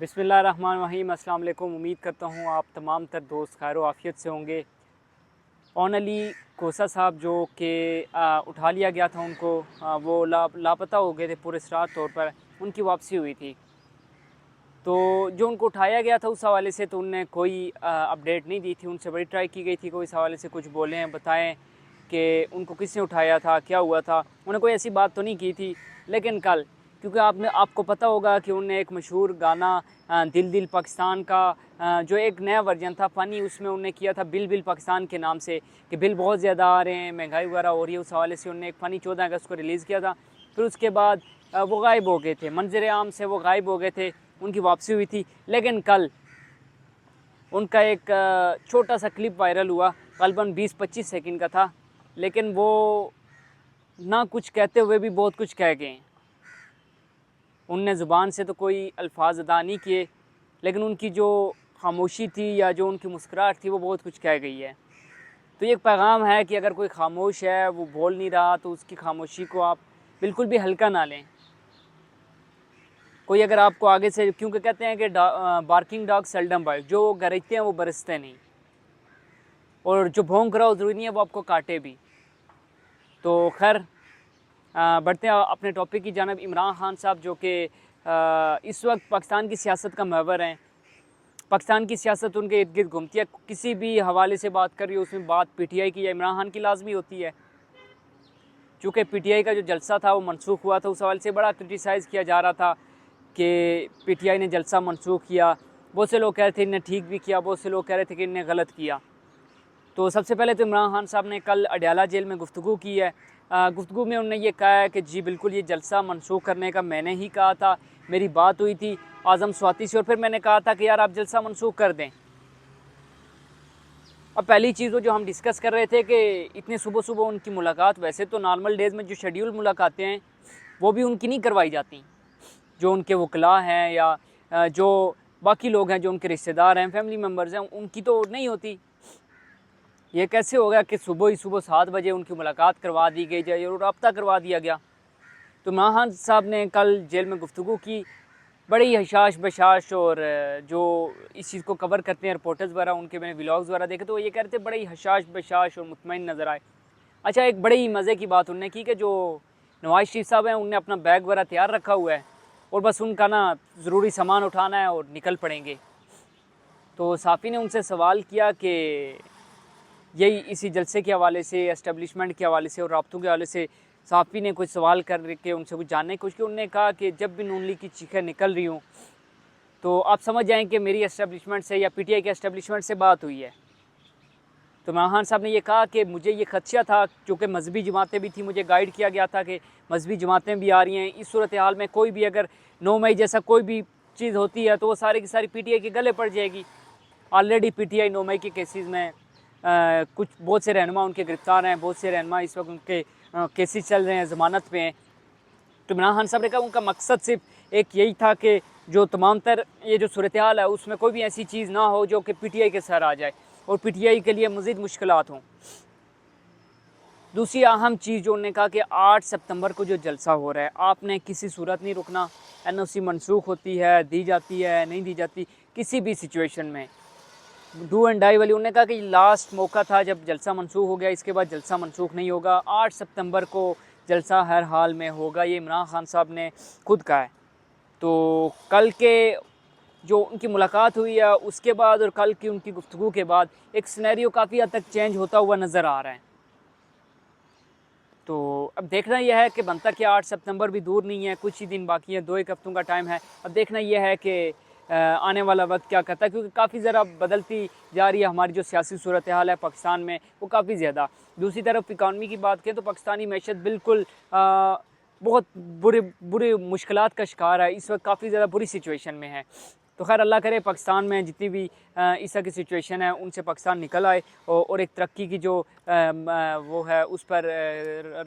बिस्मिल्लाहिर्रहमानिर्रहीम। अस्सलाम वालेकुम। उम्मीद करता हूँ आप तमाम तर दोस्त खैर आफ़ियत से होंगे। ओन अली कोसा साहब जो कि उठा लिया गया था उनको, वो लापता हो गए थे पूरे सराह तौर पर। उनकी वापसी हुई थी, तो जो उनको उठाया गया था उस हवाले से तो उनने कोई अपडेट नहीं दी थी। उनसे बड़ी ट्राई की गई थी कोई इस हवाले से कुछ बोलें, बताएं कि उनको किसने उठाया था, क्या हुआ था। उन्होंने कोई ऐसी बात तो नहीं की थी। लेकिन कल, क्योंकि आपको पता होगा कि उनने एक मशहूर गाना दिल दिल पाकिस्तान का जो एक नया वर्जन था फ़नी, उसमें उनने किया था बिल बिल पाकिस्तान के नाम से कि बिल बहुत ज़्यादा आ रहे हैं, महंगाई वगैरह हो रही है। उस हवाले से उनने एक फ़नी 14 अगस्त को रिलीज़ किया था। फिर उसके बाद वो गायब हो गए थे, मंजर आम से वो गायब हो गए थे। उनकी वापसी हुई थी। लेकिन कल उनका एक छोटा सा क्लिप वायरल हुआ, ग़ालिबन 20-25 सेकंड का था, लेकिन वो ना कुछ कहते हुए भी बहुत कुछ कह गए। उनने ज़ुबान से तो कोई अल्फाज अदा नहीं किए, लेकिन उनकी जो खामोशी थी या जो उनकी मुस्कुराहट थी वो बहुत कुछ कह गई है। तो ये एक पैगाम है कि अगर कोई खामोश है, वो बोल नहीं रहा, तो उसकी खामोशी को आप बिल्कुल भी हल्का ना लें। कोई अगर आपको आगे से, क्योंकि कहते हैं कि बार्किंग डॉग सेल्डम बाइट, जो गरजते हैं वो बरसते नहीं, और जो भौंक रहा हो ज़रूरी नहीं है वो आपको काटे भी। तो खैर बढ़ते हैं अपने टॉपिक की जानब। इमरान खान साहब जो कि इस वक्त पाकिस्तान की सियासत का महवर हैं। पाकिस्तान की सियासत उनके इर्द गिर्द घूमती है। किसी भी हवाले से बात कर रही हो, उसमें बात पीटीआई की या इमरान खान की लाजमी होती है। चूँकि पीटीआई का जो जलसा था वो मनसूख हुआ था, उस हवाले से बड़ा क्रिटिसाइज़ किया जा रहा था कि पीटीआई ने जलसा मनसूख किया। बहुत से लोग कह रहे थे इन्हें ठीक भी किया, बहुत से लोग कह रहे थे कि इन्हें गलत किया। तो सबसे पहले तो इमरान खान साहब ने कल अडयाला जेल में गुफ्तगू की है। गुफ्तगू में उन्होंने ये कहा है कि जी बिल्कुल ये जलसा मनसूख करने का मैंने ही कहा था, मेरी बात हुई थी आज़म स्वाति से, और फिर मैंने कहा था कि यार आप जलसा मनसूख कर दें। अब पहली चीज़ जो हम डिस्कस कर रहे थे कि इतने सुबह सुबह उनकी मुलाकात, वैसे तो नॉर्मल डेज़ में जो शेड्यूल मुलाकातें हैं वो भी उनकी नहीं करवाई जाती। जो उनके वकला हैं या जो बाकी लोग हैं, जो उनके रिश्तेदार हैं, फैमिली मेम्बर्स हैं, उनकी तो नहीं होती। ये कैसे हो गया कि सुबह ही सुबह 7 बजे उनकी मुलाकात करवा दी गई जाए और रब्ता करवा दिया गया। तो इमरान खान साहब ने कल जेल में गुफ्तगू की, बड़ी हशाश बशाश, और जो इस चीज़ को कवर करते हैं रिपोर्टर्स वगैरह, उनके मैंने व्लॉग्स वगैरह देखे तो ये कह रहे थे बड़ी हशाश बशाश और मुतमईन नज़र आए। अच्छा, एक बड़ी मज़े की बात उन्होंने की कि जो नवाज शरीफ साहब हैं उनने अपना बैग वगैरह तैयार रखा हुआ है और बस उनका ना ज़रूरी सामान उठाना है और निकल पड़ेंगे। तो साफ़ी ने उनसे सवाल किया कि यही इसी जलसे के हवाले से, एस्टेब्लिशमेंट के हवाले से और राब्तों के हवाले से साफ़ी ने कुछ सवाल करके उनसे कुछ जानने की कोशिश की। उन्होंने कहा कि जब भी नून लीग की चीखें निकल रही हूँ तो आप समझ जाएँ कि मेरी एस्टेब्लिशमेंट से या पीटीआई के एस्टेब्लिशमेंट से बात हुई है। तो इमरान खान साहब ने ये कहा कि मुझे ये खदशा था, चूँकि मजहबी जमातें भी थी, मुझे गाइड किया गया था कि मजहबी जमातें भी आ रही हैं। इस सूरत हाल में कोई भी अगर 9 मई जैसा कोई भी चीज़ होती है तो वो सारी की सारी पीटीआई के गले पड़ जाएगी। ऑलरेडी पीटीआई 9 मई के केसेस में कुछ बहुत से रहनुमा उनके गिरफ्तार हैं, बहुत से रहनुमा इस वक्त उनके केसेस चल रहे हैं, ज़मानत पे हैं। तो इमरान खान साहब ने कहा उनका मकसद सिर्फ एक यही था कि जो तमाम तर ये जो सूरत हाल है उसमें कोई भी ऐसी चीज़ ना हो जो कि पीटीआई के सर आ जाए और पीटीआई के लिए मज़ीद मुश्किलात हों। दूसरी अहम चीज़ जो उन्होंने कहा कि 8 सितंबर को जो जलसा हो रहा है, आपने किसी सूरत नहीं रुकना। एनओसी मनसूख होती है, दी जाती है, नहीं दी जाती, किसी भी सिचुएशन में डू एंड डाई वाली। उन्होंने कहा कि लास्ट मौका था जब जलसा मनसूख हो गया, इसके बाद जलसा मनसूख नहीं होगा। 8 सितंबर को जलसा हर हाल में होगा, ये इमरान खान साहब ने खुद कहा है। तो कल के जो उनकी मुलाकात हुई है उसके बाद और कल की उनकी गुफ्तगू के बाद एक सिनेरियो काफ़ी हद तक चेंज होता हुआ नज़र आ रहा है। तो अब देखना यह है कि बनता कि 8 सितंबर भी दूर नहीं है, कुछ ही दिन बाकी है, 2-1 हफ्तों का टाइम है। अब देखना यह है कि आने वाला वक्त क्या करता है, क्योंकि काफ़ी ज़रा बदलती जा रही है हमारी जो सियासी सूरत हाल है पाकिस्तान में, वो काफ़ी ज़्यादा। दूसरी तरफ इकानमी की बात करें तो पाकिस्तानी मैशत बिल्कुल बहुत बुरे मुश्किलात का शिकार है, इस वक्त काफ़ी ज़्यादा बुरी सिचुएशन में है। तो खैर अल्लाह करे पाकिस्तान में जितनी भी इस तरह की सिचुएशन है उनसे पाकिस्तान निकल आए और एक तरक्की की जो वो है उस पर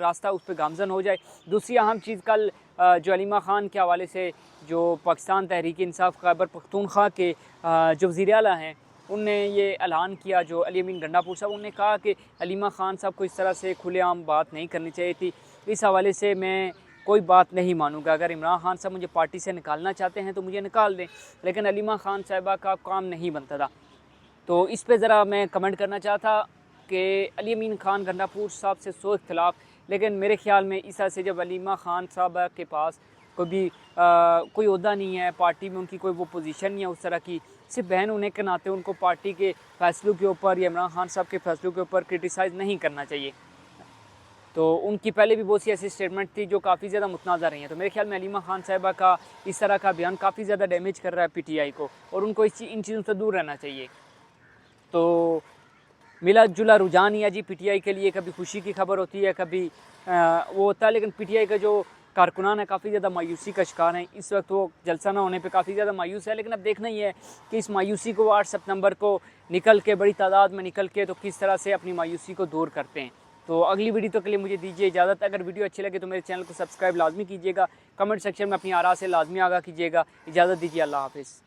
रास्ता उस पर गामजन हो जाए। दूसरी अहम चीज़ कल जो अलीमा ख़ान के हवाले से जो पाकिस्तान तहरीक इंसाफ खैबर पख्तूनख्वा के जो वज़ीर आला हैं उनने ये ऐलान किया, जो अली अमीन गंडापुर साहब, उन्होंने कहा कि अलीमा ख़ान साहब को इस तरह से खुलेआम बात नहीं करनी चाहिए थी। इस हवाले से मैं कोई बात नहीं मानूंगा। अगर इमरान खान साहब मुझे पार्टी से निकालना चाहते हैं तो मुझे निकाल दें, लेकिन हलीमा खान साहिबा का काम नहीं बनता था। तो इस पे ज़रा मैं कमेंट करना चाहता कि अली अमीन खान गंडापुर साहब से सो इख्तलाफ, लेकिन मेरे ख़्याल में इस तरह से जब हलीमा खान साहब के पास कोई ओहदा नहीं है, पार्टी में उनकी कोई वो पोजीशन नहीं है उस तरह की, सिर्फ बहन होने के नाते उनको पार्टी के फ़ैसलों के ऊपर या इमरान खान साहब के फ़ैसलों के ऊपर क्रिटिसाइज़ नहीं करना चाहिए। तो उनकी पहले भी बहुत सी ऐसी स्टेटमेंट थी जो काफ़ी ज़्यादा मुतनाज़ा रही हैं। तो मेरे ख्याल में हलीमा खान साहिबा का इस तरह का बयान काफ़ी ज़्यादा डैमेज कर रहा है पीटीआई को, और उनको इन चीज़ों से दूर रहना चाहिए। तो मिला जुला रुझान ही है जी पीटीआई के लिए, कभी खुशी की खबर होती है, कभी वो होता है, लेकिन पीटीआई का जो कारकुनान है काफ़ी ज़्यादा मायूसी का शिकार है इस वक्त। वो जलसा ना होने पे काफ़ी ज़्यादा मायूस है, लेकिन अब देखना ही है कि इस मायूसी को 8 सितंबर को निकल के, बड़ी तादाद में निकल के, तो किस तरह से अपनी मायूसी को दूर करते हैं। तो अगली वीडियो के लिए मुझे दीजिए इजाज़त। अगर वीडियो अच्छी लगे तो मेरे चैनल को सब्सक्राइब लाजमी कीजिएगा, कमेंट सेक्शन में अपनी आरा से लाजमी आगाह कीजिएगा। इजाज़त दीजिए, अल्लाह हाफ़िज़।